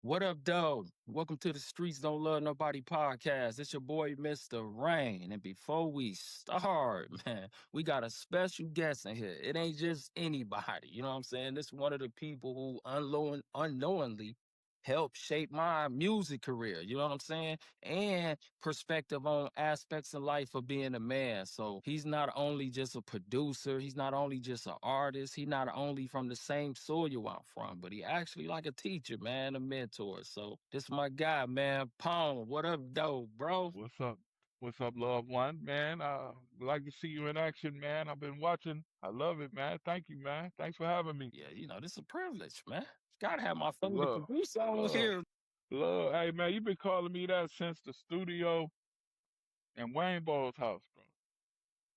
What up, though? Welcome to the Streets Don't Love Nobody podcast. It's your boy, Mr. Rain. And before we start, man, we got a special guest in here. It ain't just anybody. You know what I'm saying? This is one of the people who unknowingly helped shape my music career. You know what I'm saying? And perspective on aspects of life of being a man. So he's not only just a producer, he's not only just an artist, he not only from the same soil I'm from, but he actually like a teacher, man, a mentor. So this my guy, man. Pong, what up, though, bro? What's up? What's up, loved one, man? Like to see you in action, man. I've been watching. I love it, man. Thank you, man. Thanks for having me. Yeah, this is a privilege, man. Gotta have my favorite Love, producer on love, here. love. Hey, man, you've been calling me that since the studio in Wayne Ball's house, bro.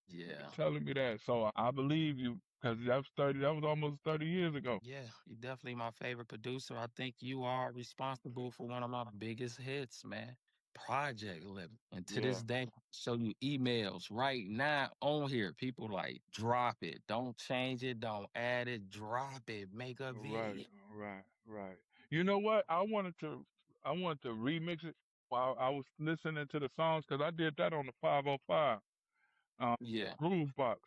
You've been Yeah. telling me that, so I believe you because that was 30. That was almost 30 years ago. Yeah, you're definitely my favorite producer. I think you are responsible for one of my biggest hits, man. Project Level. And to this Yeah, day, I show you emails right now on here. People like, drop it. Don't change it. Don't add it. Drop it. Make a right, video. right, right. You know what? I wanted to remix it while I was listening to the songs because I did that on the 505. Yeah. Groove box,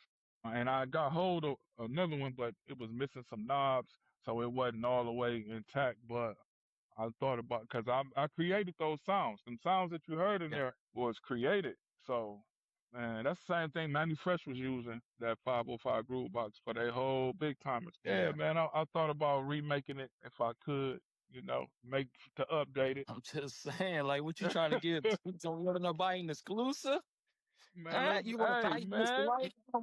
and I got hold of another one, but it was missing some knobs, so it wasn't all the way intact. But I thought about because I created those sounds. The sounds that you heard in Yeah. there was created. So, man, that's the same thing Manny Fresh was using that 505 groove box for their whole big timers. Yeah, Yeah. man, I thought about remaking it if I could. Make to update it. I'm just saying, like, what you trying to get? Don't want nobody an exclusive? Man, Huh? look, You want to hey, type Mr. man. Right a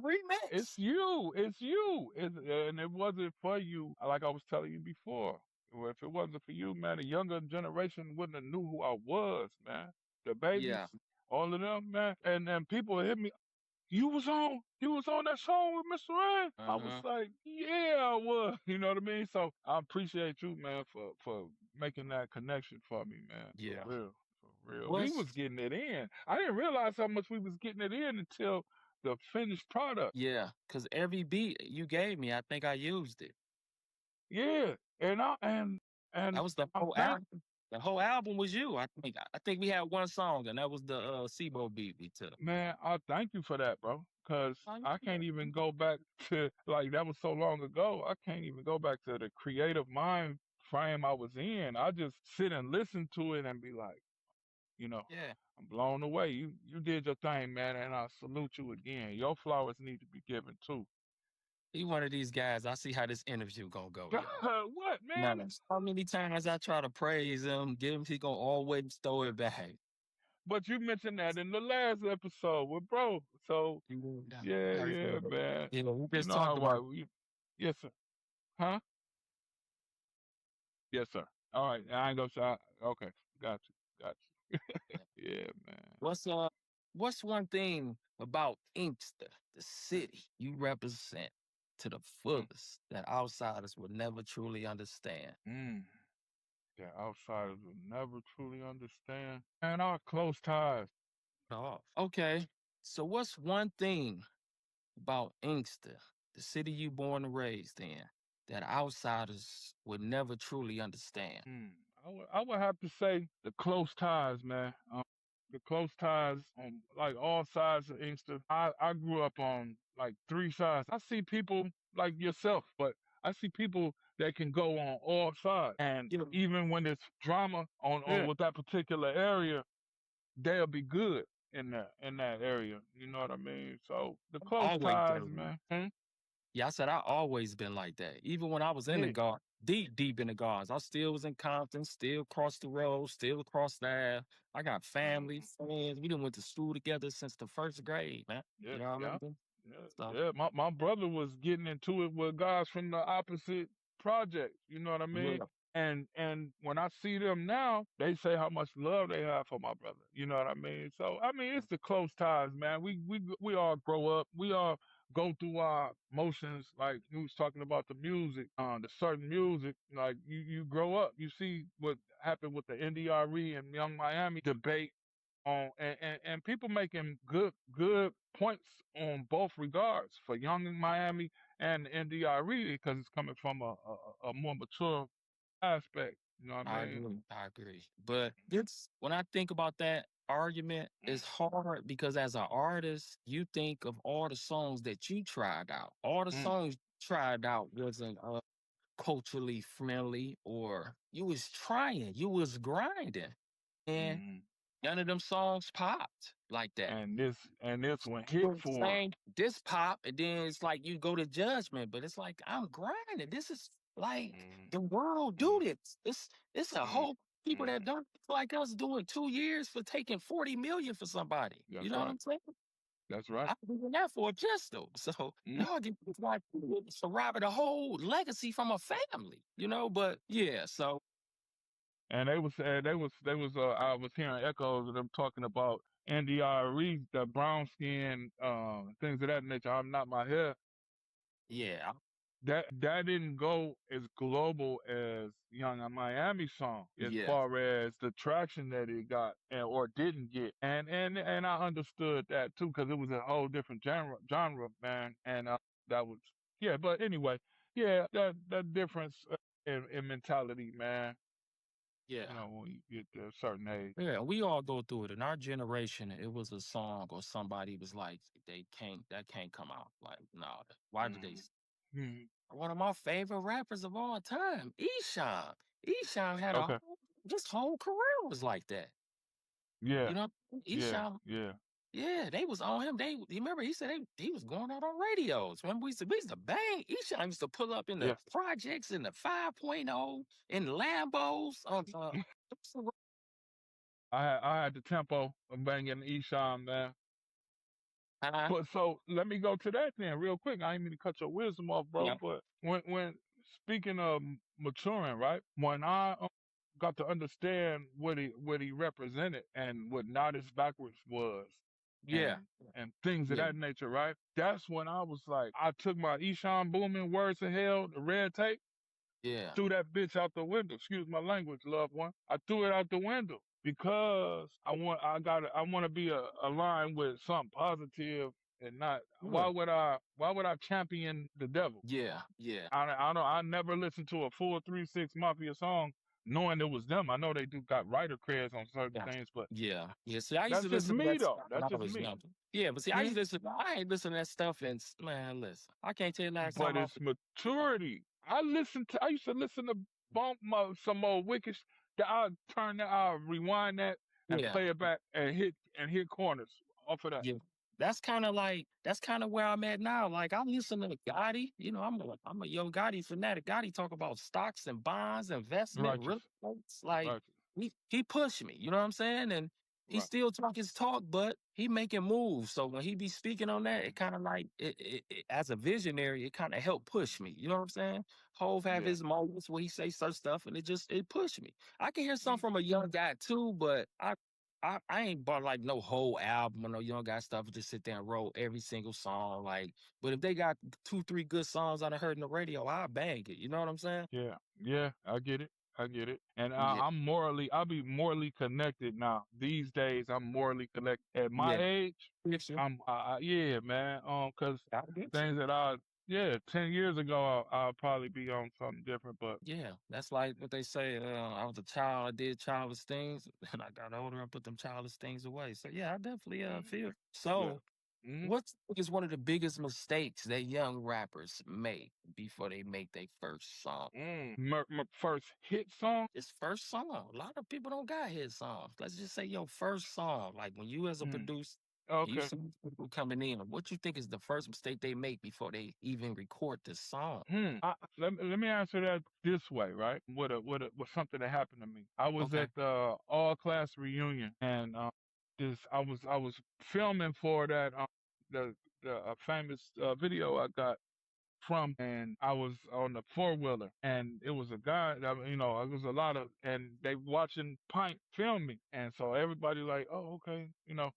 It's remix? you. It's you. And it wasn't for you, like I was telling you before. Well, if it wasn't for you, man, the younger generation wouldn't have knew who I was, man. The Yeah. babies, all of them, man. And people hit me. You was on that song with Mr. Ray. I was Uh-huh. like, yeah, I was. You know what I mean? So I appreciate you, man, for making that connection for me, man. For Yeah. real. For real. We was What's getting it in. I didn't realize how much we was getting it in until the finished product. Yeah, because every beat you gave me, I think I used it. Yeah, and I That and was the I'm whole thank album. The whole album was you. I think we had one song, and that was the SIBO beat we took. man, I thank you for that, bro. Cause Oh, I can't yeah. even go back to like that was so long ago. I can't even go back to the creative mind frame I was in. I just sit and listen to it and be like, you know, Yeah. I'm blown away. You did your thing, man, and I salute you again. Your flowers need to be given too. He one of these guys. I see how this interview gonna go, yo. What, Now, man? so many times I try to praise him, give him, he gonna always throw it back. But you mentioned that in the last episode with bro. So Yeah, yeah, yeah, man. we You just know talked how about. yes, sir. Huh? Yes, sir. All right. I ain't gonna say. Okay. Got you. Got you. Yeah, man. What's what's one thing about Inkster, the city you represent to the Mm, fullest that outsiders would never truly understand? mm. That outsiders will never truly understand. And our close ties. Oh, okay. So what's one thing about Inkster, the city you born and raised in, that outsiders would never truly understand? I would have to say the close ties, man. The close ties on like all sides of Inkster. I grew up on like three sides. I see people like yourself, but I see people that can go on all sides. And Yeah, even when there's drama on yeah. with that particular area, they'll be good in that area. You know what I mean? So the close Always ties, been. man. Yeah, I said I always been like that. Even when I was in the Yeah. guard, deep in the guards, I still was in Compton, still crossed the road, still across the Ave. I got family, Mhm. friends. We done went to school together since the first grade, man. Yeah, You know what I yeah, mean? yeah, So yeah. My brother was getting into it with guys from the opposite project. You know what I mean? yeah, And when I see them now, they say how much love they have for my brother. You know what I mean? So I mean, it's the close ties, man. We all grow up. We all go through our motions. Like you was talking about the music, the certain music. Like you grow up, you see what happened with the NDRE and Young Miami debate and people making good points on both regards for Young Miami and NDRE because it's coming from a more mature aspect. You know what I I mean? agree. I agree. But it's when I think about that argument, it's hard because as an artist, you think of all the songs that you tried out. All the Mm, songs you tried out wasn't culturally friendly, or you was trying, you was grinding, and mm. none of them songs popped like that. And this one hit for Saying this pop, and then it's like you go to judgment, but it's like I'm grinding. This is like mm, the world do mm, this. It's a mm, whole people mm. that don't like us doing 2 years for taking 40 million for somebody. You That's know what right. I'm saying? That's right. I'm doing that for a pistol. So Mm. y'all get like surviving a whole legacy from a family, you know. But yeah, so And I was hearing echoes of them talking about NDRE, the brown skin, things of that nature. I'm not my hair. yeah, That didn't go as global as Young and Miami song as yeah, far as the traction that it got or didn't get. And I understood that too because it was a whole different genre, man. And that was yeah. But anyway, yeah, that difference in mentality, man. You yeah. know, when you get to a certain age. Yeah, we all go through it. In our generation, it was a song or somebody was like, that can't come out. Like, no, why did they? Mm-hmm. Mm-hmm. One of my favorite rappers of all time, Esham. Esham had Okay. his whole career was like that. You Yeah. know, Yeah. Esham, Yeah. yeah, they was on him. You remember he said he was going out on radios. Remember we used to bang. Esham used to pull up in the Yeah. projects in the 5.0 in Lambos on I had the tempo of banging Esham, man. uh, But so let me go to that then real quick. I ain't mean to cut your wisdom off, bro. yeah, But when speaking of maturing, right? When I got to understand what he represented and what Not as Backwards was, yeah, and things of yeah, that nature, right? That's when I was like, I took my Esham Boomin Words of Hell, the red tape, yeah, threw that bitch out the window. Excuse my language, loved one. I threw it out the window because I want to be aligned with something positive and not. yeah, Why would I champion the devil? yeah, yeah. I don't. I never listened to a full 3 6 Mafia song knowing it was them. I know they do got writer creds on certain Yeah. things, but Yeah. Yeah. See, I used that's to just listen to me that though. stuff when That's I just was me. younger. Yeah, but see, I used Hmm? to listen. I ain't listen to that stuff, and man, listen, I can't tell you last But time I. it's maturity. I used to listen to some old wicked. That I'll rewind that and Yeah. play it back and hit corners off of that. Yeah. That's kind of where I'm at now. Like I'm listening to Gotti. You know, I'm a Yo Gotti fanatic. Gotti talk about stocks and bonds, investment, real Righteous, estate. Like righteous, he pushed me. You know what I'm saying? And he right. still talk his talk, but he making moves. So when he be speaking on that, it Mm, kind of like as a visionary, it kind of helped push me. You know what I'm saying? Hove have yeah. his moments where he say certain stuff, and it pushed me. I can hear some Mm, from a young guy too, but I ain't bought like no whole album or no young guy stuff. Just sit there and roll every single song. Like, but if they got 2, 3 good songs I done heard on the radio, I'll bang it. You know what I'm saying? yeah, yeah. I get it. I get it. And Yeah, I'll be morally connected now. These days, I'm morally connected. At my yeah. age, Get you. yeah, man. Cause I get you. things that yeah, 10 years ago, I'll probably be on something different. But Yeah, that's like what they say. I was a child, I did childish things, and I got older and put them childish things away. So yeah, I definitely mm, feel. yeah. So, Mm-hmm. what is one of the biggest mistakes that young rappers make before they make their first song? My first hit song. It's first song. A lot of people don't got hit songs. Let's just say your first song, like when you as a Mm, producer, you okay. see people coming in. What you think is the first mistake they make before they even record the song? Let me answer that this way, right? With something that happened to me. I was Okay. at the all class reunion, and I was filming for that the famous video I got from, and I was on the four-wheeler, and it was a guy that, it was a lot of, and they watching Pint film me, and so everybody like, oh, okay,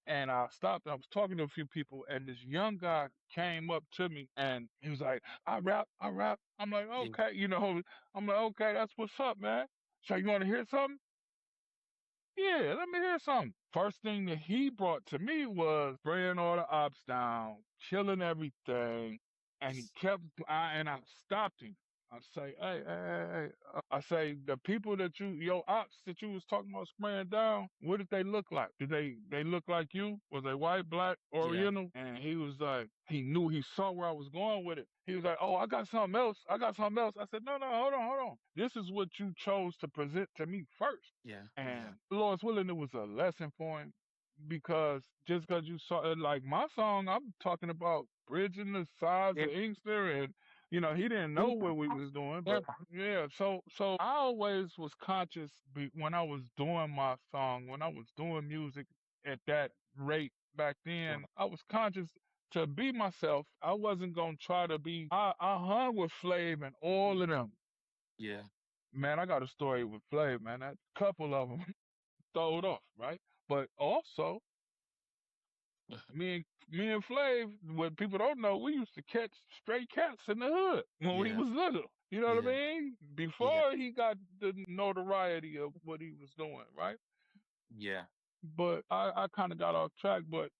and I stopped, I was talking to a few people, and this young guy came up to me, and he was like, I rap. I'm like, Yeah. okay, I'm like, okay, that's what's up, man. So you want to hear something? Yeah, let me hear something. First thing that he brought to me was spraying all the ops down, killing everything, and he kept. And I stopped him. I say, hey. I say, the people that your ops that you was talking about spraying down, what did they look like? Did they look like you? Was they white, black, Yeah. oriental? And he was like, he saw where I was going with it. He was like, oh, I got something else. I got something else. I said, no, hold on. This is what you chose to present to me first. Yeah. Yeah. And Lord's willing, it was a lesson for him because just because you saw it, like my song, I'm talking about bridging the sides Yeah. of Inkster, and he didn't know what we was doing, Yeah. but yeah. So I always was conscious when I was doing my song, when I was doing music at that rate back then, I was conscious to be myself. I wasn't gonna try to be. I hung with Flav and all of them. Yeah. Man, I got a story with Flav, man. A couple of them throwed off, right? But also, me and Flav, what people don't know, we used to catch stray cats in the hood when we Yeah. was little. You know what I Yeah. mean? Yeah. Before he got the notoriety of what he was doing, right? Yeah. But I kind of got off track. But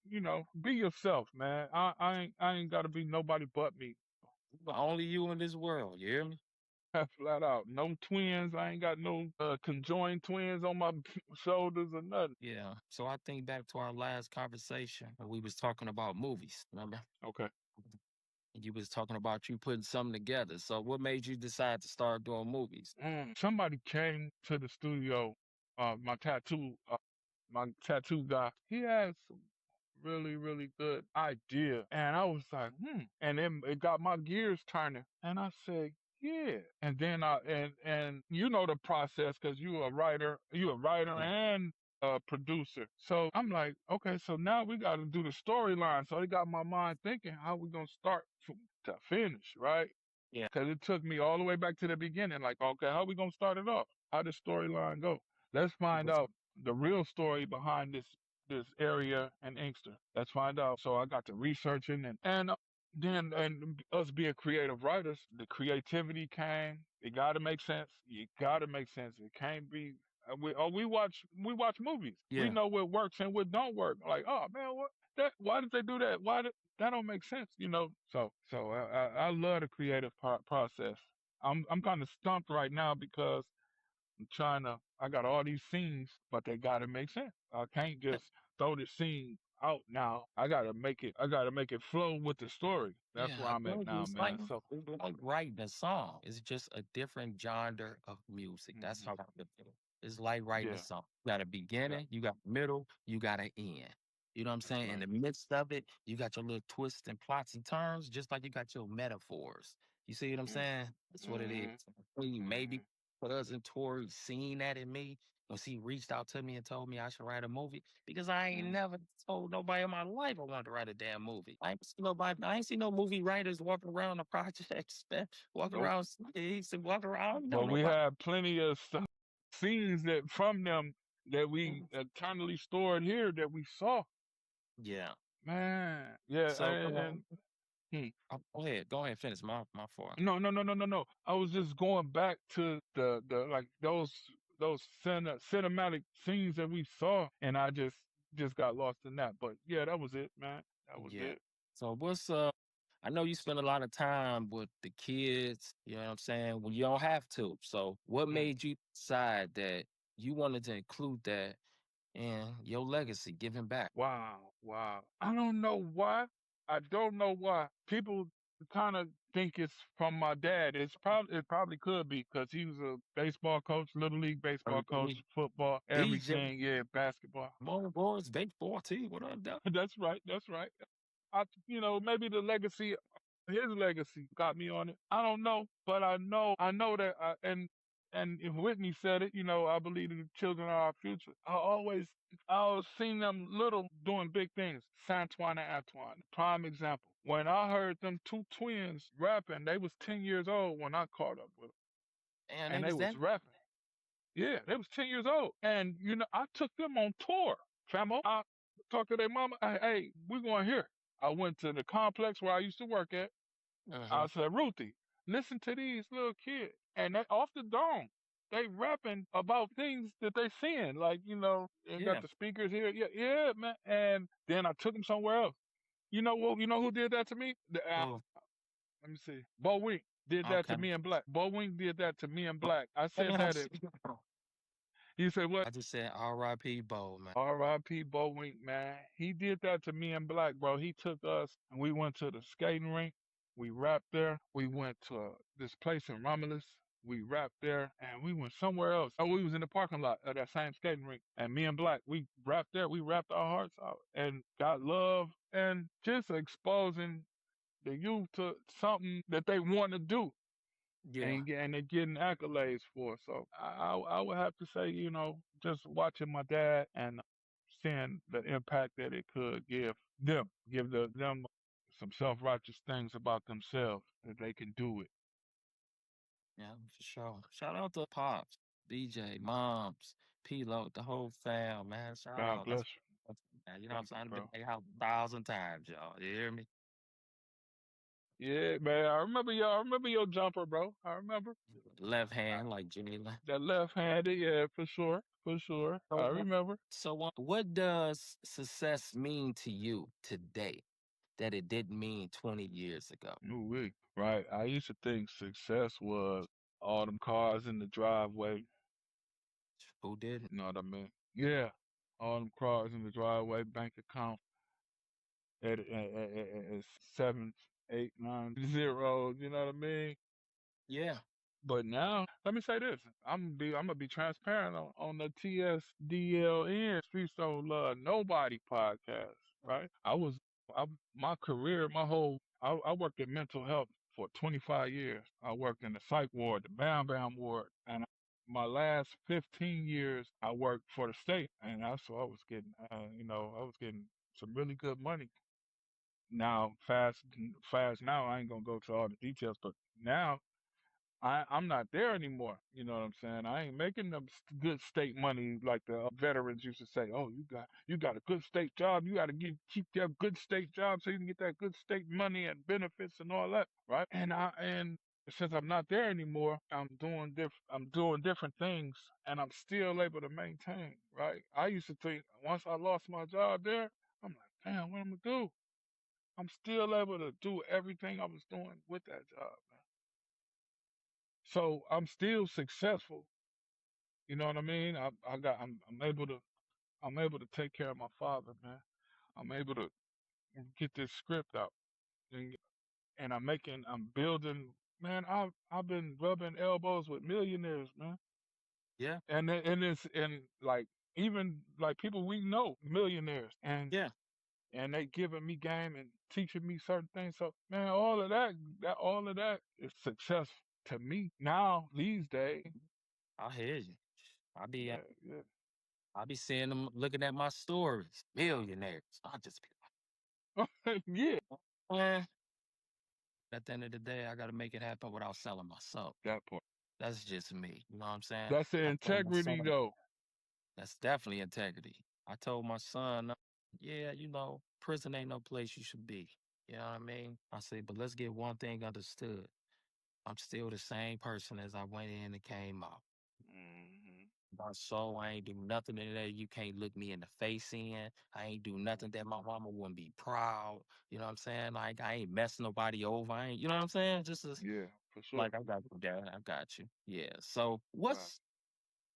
be yourself, man. I ain't got to be nobody but me. Only you in this world. You hear me? Flat out. No twins. I ain't got no conjoined twins on my shoulders or nothing. Yeah. So I think back to our last conversation when we was talking about movies. Remember? Okay. And you was talking about you putting something together. So what made you decide to start doing movies? Somebody came to the studio. My tattoo guy. He had some really, really good idea, and I was like, and then it got my gears turning, and I said, yeah. And then and you know the process because you a writer and a producer. So I'm like, okay, so now we got to do the storyline. So it got my mind thinking, how we gonna start to finish, right? Yeah. Because it took me all the way back to the beginning. Like, okay, how we gonna start it off? How does storyline go? Let's find out the real story behind this area and Inkster. Let's find out. So I got to researching and then and us being creative writers, the creativity came. It got to make sense. You got to make sense. It can't be. We watch movies. We Yeah. know what works and what don't work. Like, oh man, what that? Why did they do that? That don't make sense? So I love the creative process. I'm kind of stumped right now because I got all these scenes, but they gotta make sense. I can't just throw the scene out now. I gotta make it flow with the story. That's Yeah, where I I'm at told you now, man. So, it's like writing a song. It's just a different genre of music. That's mhm, how I look at it. It's like writing a yeah, song. You got a yeah, beginning, you got a middle, you got an end. You know what I'm that's saying? In right. the midst of it, you got your little twists and plots and turns, just like you got your metaphors. You see what I'm Mm, saying? That's what it is. mhm, Maybe mhm. cousin Tori seen that in me, because he reached out to me and told me I should write a movie because I ain't Mhm. never told nobody in my life I wanted to write a damn movie. I ain't seen no movie writers walking around the projects, man, walking Nope. around cities and walking around. I don't know But we nobody. have plenty of scenes that from them that we Mhm. eternally stored here that we saw. Yeah. Man, yeah, So and hmm. go ahead, finish my fault. No, no, no, no, no, no. I was just going back to the like those cinematic scenes that we saw, and I just got lost in that. But yeah, that was it, man. That was Yeah. it. So what's I know you spend a lot of time with the kids, you know what I'm saying? Well, you don't have to. So what Mm. made you decide that you wanted to include that in your legacy, giving back? Wow, wow. I don't know why. I don't know why. People kind of think it's from my dad. It probably could be because he was a baseball coach, little league baseball coach, football, DJ, everything. Yeah, basketball. Mo Boys, baseball team, what up, though? That's right. That's right. Maybe his legacy got me on it. I don't know, but I know that, and if Whitney said it, I believe the children are our future. I always seen them little doing big things. Santuan and Antoine, prime example. When I heard them two twins rapping, they was 10 years old when I caught up with them, And they and they was that. was rapping. Yeah, they was 10 years old. And I took them on tour. Famo. I talked to their mama. Hey, we going here. I went to the complex where I used to work at. I Uh-huh. said, Ruthie, listen to these little kids. And they off the dome. They rapping about things that they seeing. Like, and got Yeah. the speakers here. Yeah, yeah, man. And then I took them somewhere else. You know who did that to me? Oh. Let me see. Bo Wink did that to Okay. me and Black. Bo Wink did that to me and Black. I said Damn, that it. You said what? I just said R.I.P. Bo, man. R.I.P. Bo Wink, man. He did that to me and Black, bro. He took us and we went to the skating rink. We rapped there. We went to this place in Romulus. We rapped there and we went somewhere else. Oh, we was in the parking lot of that same skating rink. And me and Black, we rapped there. We rapped our hearts out and got love and just exposing the youth to something that they want to do Yeah. and they're getting accolades for. So I would have to say, just watching my dad and seeing the impact that it could give them some self righteous things about themselves that they can do it. Yeah, for sure. Shout out to Pops, BJ, Moms, P-Lo, the whole fam, man. Shout God out. bless you. Man, you know what I'm Thank saying? you, I've been bro. to their house 1,000 times, y'all. You hear me? Yeah, man. I remember y'all. I remember your jumper, bro. I remember Left hand, like Jalen. that left handed. Yeah, for sure, for sure. I So, remember. what does success mean to you today that it didn't mean 20 years ago? Ooh-wee. Right. I used to think success was all them cars in the driveway. Who did it? You know what I mean? Yeah. All them cars in the driveway, bank account at 7, 8, 9 zeros. You know what I mean? Yeah. But now, let me say this: I'm gonna be transparent on the TSDLN Streets Don't Love Nobody podcast. Right? My career, I worked in mental health for 25 years. I worked in the psych ward, the Bam Bam ward, and my last 15 years, I worked for the state, and that's what I was getting. I was getting some really good money. Now, fast now, I ain't gonna go to all the details, but now I'm not there anymore. You know what I'm saying? I ain't making them good state money like the veterans used to say. Oh, you got a good state job. You got to keep that good state job so you can get that good state money and benefits and all that, right? And since I'm not there anymore, I'm doing different things, and I'm still able to maintain. Right? I used to think once I lost my job there, I'm like, damn, what am I gonna do? I'm still able to do everything I was doing with that job, man. So I'm still successful. You know what I mean? I'm able to take care of my father, man. I'm able to get this script out, and, and I'm building. Man, I've been rubbing elbows with millionaires, man, Yeah. and like even like people we know, millionaires, Yeah. and they giving me game and teaching me certain things. So man, all of that is success to me now these days. I hear you. I be Yeah, yeah. I be seeing them looking at my stories. Millionaires. I just be Yeah, like, man, at the end of the day, I gotta make it happen without selling myself. that part. That's just me. You know what I'm saying? That's the I told my integrity son, though. that's definitely integrity. I told my son, yeah, prison ain't no place you should be. You know what I mean? I say, but let's get one thing understood. I'm still the same person as I went in and came out. Hmm. My soul, I ain't do nothing in there you can't look me in the face in. I ain't do nothing that my mama wouldn't be proud. You know what I'm saying? Like I ain't messing nobody over. I ain't, you know what I'm saying? Just as Yeah, for sure. like I got you, Dad. I got you. Yeah. So Right.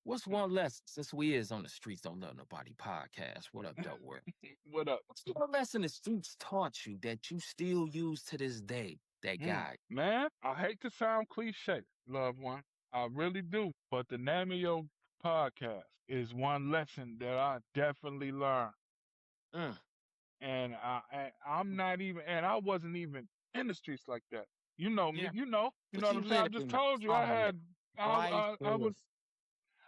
what's one lesson since we is on the Streets Don't Love Nobody podcast? What up, dope world? What up? What's one lesson the streets taught you that you still use to this day? That guy. Man, I hate to sound cliche, loved one. I really do. But the name of your podcast is one lesson that I definitely learned. Mm, I'm not even, and I wasn't even in the streets like that. You know me. yeah. You know But what you I'm saying? I live just in the told you fire right I there. was,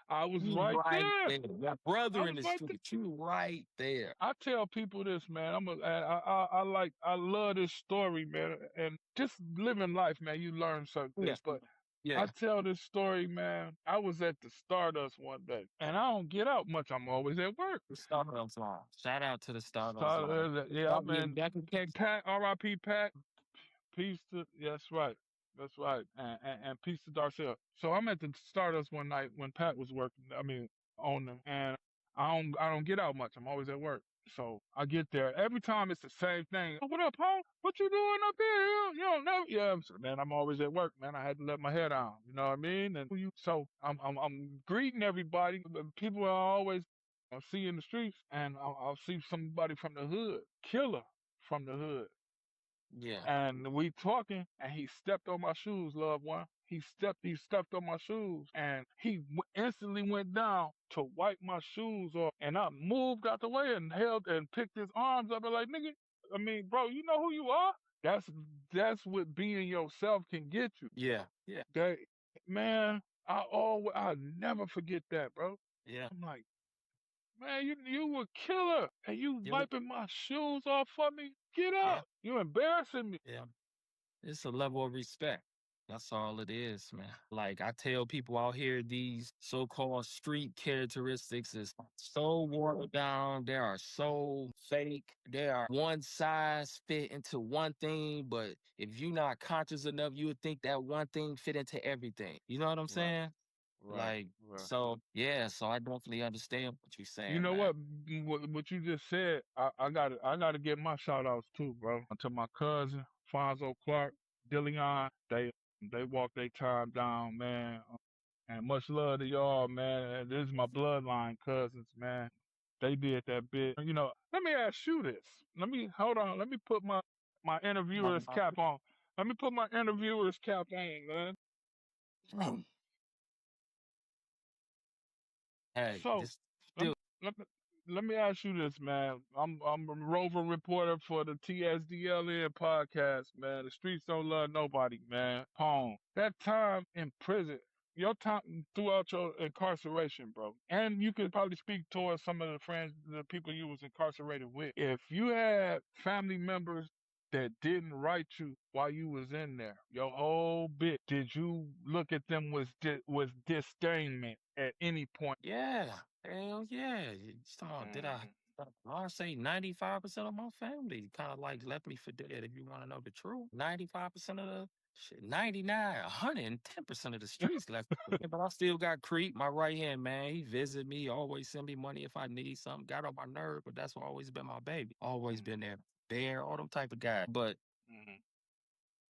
I was You right right there. there. Your I brother in was the right there. street. You right there. I tell people this, man. I love this story, man. And just living life, man, you learn certain Yeah. things. But I Yeah. tell this story, man. I was at the Stardust one day, and I don't get out much. I'm always at work. The Stardust line. Shout out to the Stardust line. Stardust, yeah, Stop getting man. back in Texas. Pat, R.I.P. Pat. Peace to, that's right. That's right. And peace to Darcel. So I'm at the Stardust one night when Pat was working. I mean, on them, and I don't get out much. I'm always at work. So I get there. Every time it's the same thing. Oh, what up, Paul? What you doing up here? You don't know. Yeah. So then I'm always at work, man. I had to let my head down. You know what I mean? And so I'm greeting everybody. The people I always see in the streets, and I'll see somebody from the hood, killer from the hood. Yeah. And we talking, and he stepped on my shoes, loved one. He stepped on my shoes, and he instantly went down to wipe my shoes off. And I moved out the way and held and picked his arms up and like, nigga, I mean, bro, you know who you are? That's what being yourself can get you. Yeah. Yeah. That man, I'll never forget that, bro. Yeah. I'm like, man, you a killer, and you Yeah. wiping my shoes off for me? Get Yeah. up! You embarrassing me. Yeah. It's a level of respect. That's all it is, man. Like I tell people out here, these so-called street characteristics is so watered down. They are so fake. They are one size fit into one thing. But if you're not conscious enough, you would think that one thing fit into everything. You know what I'm Right, saying? right, Like, right. so yeah, so I definitely understand what you're You saying, know man. what? What you just said, I gotta get my shout outs too, bro. To my cousin, Fonzo Clark, Dillion, they walk their time down, man. And much love to y'all, man. This is my bloodline cousins, man. They did that bit. You know, let me ask you this. Let me hold on. Let me put my interviewer's cap on. Let me put my interviewer's cap on, man. Hey, So this let still, me, let me let me ask you this, man. I'm a rover reporter for the TSDLN podcast, man. The streets don't love nobody, man. Home. That time in prison, your time throughout your incarceration, bro. And you could probably speak towards some of the friends, the people you was incarcerated with. If you had family members that didn't write you while you was in there, your whole bit, did you look at them with disdainment at any point? yeah, hell yeah. So did I? Mhm. I say 95% of my family kind of like left me for dead. If you want to know the truth, 95% of the shit, 99, 110% of the streets left me for dead. But I still got Creep, my right hand man. He visit me, always send me money if I need something. Got on my nerve, but that's always been my baby. Always been Mhm. there, there, all them type of guys. But Mhm.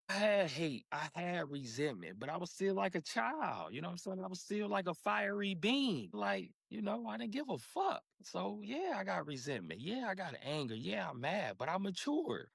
I had hate, I had resentment, but I was still like a child. You know what I'm saying? I was still like a fiery being. Like, I didn't give a fuck. So yeah, I got resentment. Yeah, I got anger. Yeah, I'm mad, but I matured.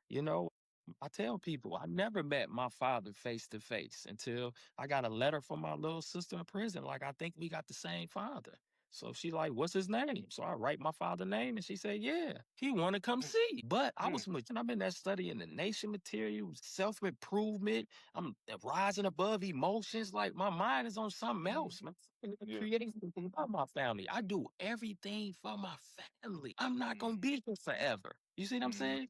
I tell people I never met my father face to face until I got a letter from my little sister in prison. Like, I think we got the same father. So she like, what's his name? So I write my father's name and she said, yeah, he want to come Mm, see. But I mm, was much, and I'm in there studying the nation materials, self-improvement. I'm rising above emotions. Like my mind is on something mm. else, man. Yeah. Creating something about my family. I do everything for my family. I'm not gonna Mhm. be here forever. You see what I'm Mhm. saying?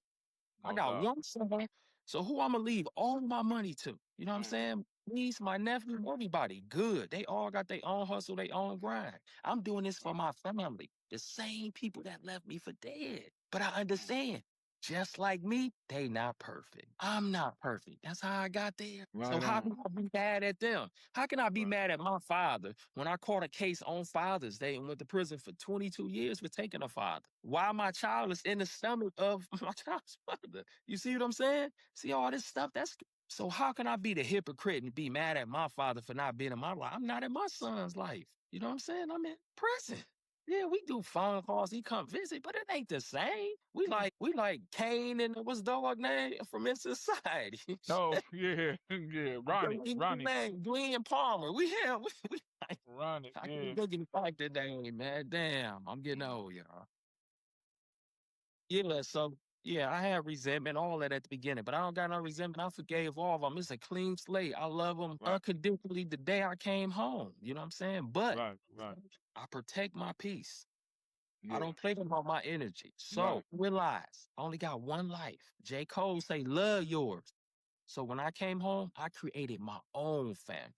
I No got doubt. one son, so who Imma leave all my money to? You know what I'm Mhm. saying? Niece, my nephew, everybody good. They all got their own hustle, their own grind. I'm doing this for Right. my family, the same people that left me for dead. But I Mhm. understand, just like me, they not perfect. I'm not perfect. That's how I got there. So Right how on. can I be mad at them? How can I be Right. mad at my father when I caught a case on Father's Day and went to prison for 22 years for taking a father? Why my child is in the stomach of my child's mother? You see what I'm saying? See all this stuff? That's so how can I be the hypocrite and be mad at my father for not being in my life? I'm not in my son's life. You know what I'm saying? I'm in prison. Yeah, we do phone calls. He come visit, but it ain't the same. We like Kane and what's the dog name from In Society. Oh, yeah. Yeah. Ronnie. Dwayne Palmer. We like, Ronnie. I can't Yeah. think of the fact today, man. Damn, I'm getting Mhm. old, y'all. Yeah, so yeah, I had resentment, all that at the beginning, but I don't got no resentment. I forgave all of them. It's a clean slate. I love them Right. unconditionally the day I came home. You know what I'm saying? But Right. Right. I protect my peace. I Yeah. don't play about my energy. So Right. realize I only got one life. J. Cole say, love yours. So when I came home, I created my own family.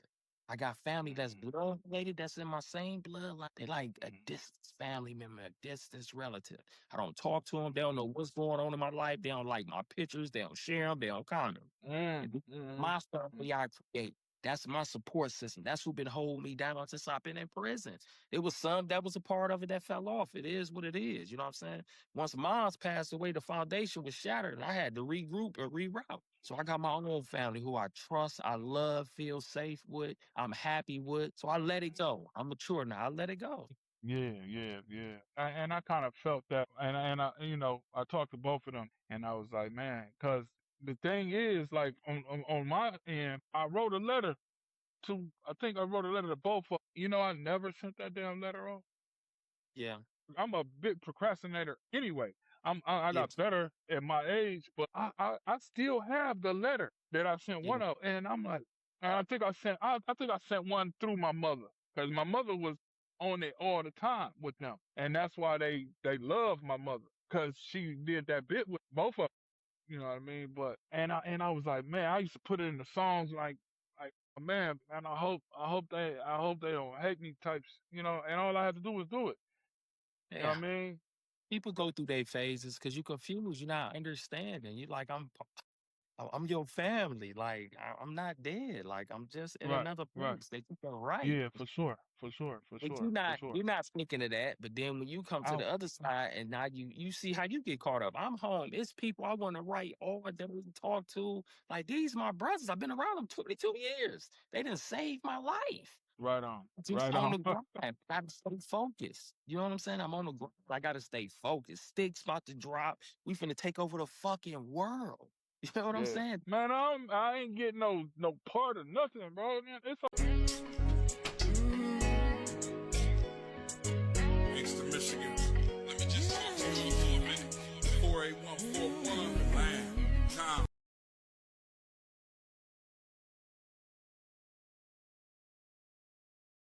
I got family that's Mhm. blood related, that's in my same bloodline. They like a Mhm. distant family member, a distant relative. I don't talk to them. They don't know what's going on in my life. They don't like my pictures. They don't share them. They don't comment. Mhm. Mhm. My Mhm. family I create. That's my support system. That's who been holding me down since I've been in prison. It was some that was a part of it that fell off. It is what it is. You know what I'm saying? Once mom's passed away, the foundation was shattered, and I had to regroup and reroute. So I got my own family who I trust, I love, feel safe with, I'm happy with. So I let it go. I'm mature now. I let it go. Yeah, yeah, yeah. And I kind of felt that, and I, I talked to both of them, and I was like, man, because the thing is, like on my end, I wrote a letter I think I wrote a letter to both of 'em. I never sent that damn letter off. Yeah. I'm a big procrastinator anyway. I Yeah. got better at my age, but I still have the letter that I sent Yeah. one of, and I'm like, and I think I sent one through my mother because my mother was on it all the time with them, and that's why they love my mother because she did that bit with both of them. You know what I mean? But and I was like, man, I used to put it in the songs like man, I hope they don't hate me types, and all I had to do was do it. You know what I Yeah. mean? People go through their phases because you confused. You're not understanding. You like I'm your family. Like I'm not dead. Like I'm just in Right, another right. place. They think they're right. Yeah, for sure, for sure, for But sure, for sure. you're not thinking of that. But then when you come to I the other side and now you see how you get caught up. I'm home. It's people I want to write all of them we talk to. Like these my brothers. I've been around them 22 years. They didn't save my life. right on, Just right on on. the grind. I gotta stay focused. You know what I'm saying? I'm on the grind. I gotta stay focused. Sticks about to drop. We finna take over the fucking world. You know what I'm Yeah, saying? man. I ain't getting no part of nothing, bro. Man, it's